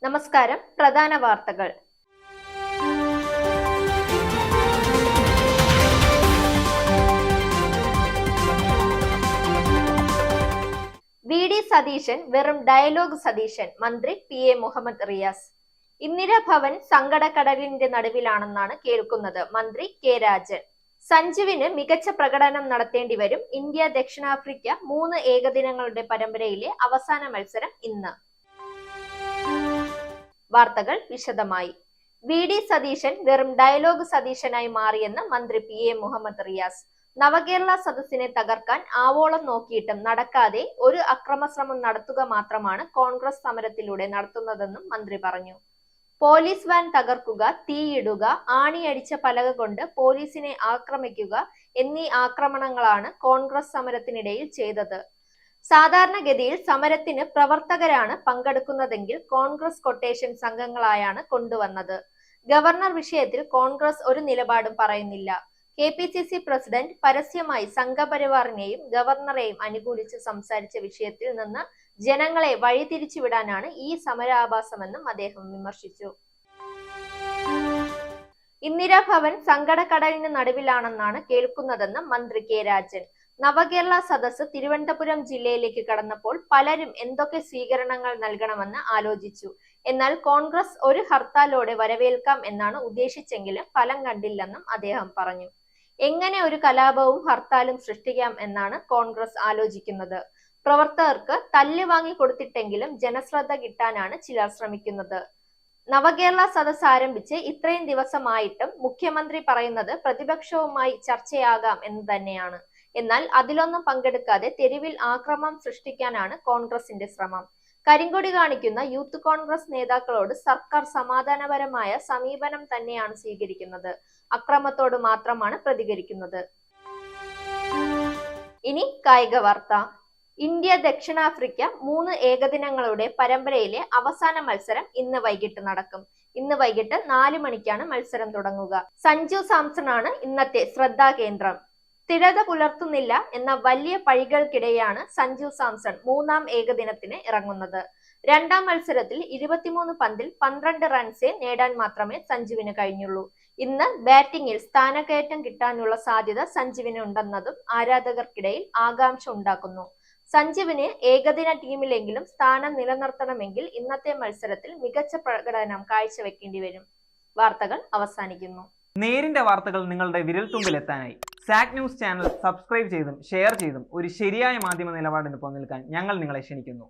നമസ്കാരം. പ്രധാന വാർത്തകൾ. വി.ഡി. സതീശൻ വെറും ഡയലോഗ് സതീശൻ, മന്ത്രി പി.എ. മുഹമ്മദ് റിയാസ്. ഇന്ദിരാ ഭവൻ സങ്കടക്കടലിന്റെ നടുവിലാണെന്നാണ് കേൾക്കുന്നത്. മന്ത്രി കെ രാജൻ. സഞ്ജുവിന് മികച്ച പ്രകടനം നടത്തേണ്ടി വരും. ഇന്ത്യ ദക്ഷിണാഫ്രിക്ക 3 ഏകദിനങ്ങളുടെ പരമ്പരയിലെ അവസാന മത്സരം ഇന്ന്. വാർത്തകൾ വിശദമായി. വി.ഡി. സതീശൻ വെറും ഡയലോഗ് സതീശനായി മാറിയെന്ന് മന്ത്രി പി.എ. മുഹമ്മദ് റിയാസ്. നവകേരള സദസ്സിനെ തകർക്കാൻ ആവോളം നോക്കിയിട്ടും നടക്കാതെ ഒരു അക്രമശ്രമം നടത്തുക മാത്രമാണ് കോൺഗ്രസ് സമരത്തിലൂടെ നടത്തുന്നതെന്നും മന്ത്രി പറഞ്ഞു. പോലീസ് വാൻ തകർക്കുക, തീയിടുക, ആണിയടിച്ച പലക കൊണ്ട് പോലീസിനെ ആക്രമിക്കുക എന്നീ ആക്രമണങ്ങളാണ് കോൺഗ്രസ് സമരത്തിനിടയിൽ ചെയ്തത്. സാധാരണഗതിയിൽ സമരത്തിന് പ്രവർത്തകരാണ് പങ്കെടുക്കുന്നതെങ്കിൽ കോൺഗ്രസ് കൊട്ടേഷൻ സംഘങ്ങളായാണ് കൊണ്ടുവന്നത്. ഗവർണർ വിഷയത്തിൽ കോൺഗ്രസ് ഒരു നിലപാടും പറയുന്നില്ല. കെ.പി.സി.സി പ്രസിഡന്റ് പരസ്യമായി സംഘപരിവാറിനെയും ഗവർണറെയും അനുകൂലിച്ച് സംസാരിച്ച വിഷയത്തിൽ നിന്ന് ജനങ്ങളെ വഴിതിരിച്ചുവിടാനാണ് ഈ സമരാഭാസമെന്നും അദ്ദേഹം വിമർശിച്ചു. ഇന്ദിരാ ഭവൻ സങ്കടക്കടലിന് നടുവിലാണെന്നാണ് കേൾക്കുന്നതെന്ന് മന്ത്രി കെ രാജൻ. നവകേരള സദസ്സ് തിരുവനന്തപുരം ജില്ലയിലേക്ക് കടന്നപ്പോൾ പലരും എന്തൊക്കെ സ്വീകരണങ്ങൾ നൽകണമെന്ന് ആലോചിച്ചു. എന്നാൽ കോൺഗ്രസ് ഒരു ഹർത്താലോടെ വരവേൽക്കാം എന്നാണ് ഉദ്ദേശിച്ചെങ്കിലും ഫലം കണ്ടില്ലെന്നും അദ്ദേഹം പറഞ്ഞു. എങ്ങനെ ഒരു കലാപവും ഹർത്താലും സൃഷ്ടിക്കാം എന്നാണ് കോൺഗ്രസ് ആലോചിക്കുന്നത്. പ്രവർത്തകർക്ക് തല്ല് വാങ്ങി കൊടുത്തിട്ടെങ്കിലും ജനശ്രദ്ധ കിട്ടാനാണ് ചിലർ ശ്രമിക്കുന്നത്. നവകേരള സദസ്സ് ആരംഭിച്ച് ഇത്രയും ദിവസമായിട്ടും മുഖ്യമന്ത്രി പറയുന്നത് പ്രതിപക്ഷവുമായി ചർച്ചയാകാം എന്ന് തന്നെയാണ്. എന്നാൽ അതിലൊന്നും പങ്കെടുക്കാതെ തെരുവിൽ ആക്രമണം സൃഷ്ടിക്കാനാണ് കോൺഗ്രസിന്റെ ശ്രമം. കരിങ്കൊടി കാണിക്കുന്ന യൂത്ത് കോൺഗ്രസ് നേതാക്കളോട് സർക്കാർ സമാധാനപരമായ സമീപനം തന്നെയാണ് സ്വീകരിക്കുന്നത്. അക്രമത്തോട് മാത്രമാണ് പ്രതികരിക്കുന്നത്. ഇനി കായിക വാർത്ത. ഇന്ത്യ ദക്ഷിണാഫ്രിക്ക 3 ഏകദിനങ്ങളുടെ പരമ്പരയിലെ അവസാന മത്സരം ഇന്ന് വൈകിട്ട് നടക്കും. ഇന്ന് വൈകിട്ട് 4 മണിക്കാണ് മത്സരം തുടങ്ങുക. സഞ്ജു സാംസൺ ആണ് ഇന്നത്തെ ശ്രദ്ധാകേന്ദ്രം. സ്ഥിരത പുലർത്തുന്നില്ല എന്ന വലിയ പഴികൾക്കിടെയാണ് സഞ്ജു സാംസൺ 3ാം ഏകദിനത്തിന് ഇറങ്ങുന്നത്. 2ാം മത്സരത്തിൽ 23 പന്തിൽ 12 റൺസേ നേടാൻ മാത്രമേ സഞ്ജുവിന് കഴിഞ്ഞുള്ളൂ. ഇന്ന് ബാറ്റിംഗിൽ സ്ഥാനക്കയറ്റം കിട്ടാനുള്ള സാധ്യത സഞ്ജുവിന് ഉണ്ടെന്നതും ആരാധകർക്കിടയിൽ ആകാംക്ഷ ഉണ്ടാക്കുന്നു. സഞ്ജുവിന് ഏകദിന ടീമിലെങ്കിലും സ്ഥാനം നിലനിർത്തണമെങ്കിൽ ഇന്നത്തെ മത്സരത്തിൽ മികച്ച പ്രകടനം കാഴ്ചവെക്കേണ്ടി വരും. വാർത്തകൾ അവസാനിക്കുന്നു. നേരിന്റെ വാർത്തകൾ നിങ്ങളുടെ വിരൽത്തുമ്പിലെത്താനായി സാക് ന്യൂസ് ചാനൽ സബ്സ്ക്രൈബ് ചെയ്തും ഷെയർ ചെയ്തും ഒരു ശരിയായ മാധ്യമ നിലപാടിന് പോകാൻ ഞങ്ങൾ നിങ്ങളെ ക്ഷണിക്കുന്നു.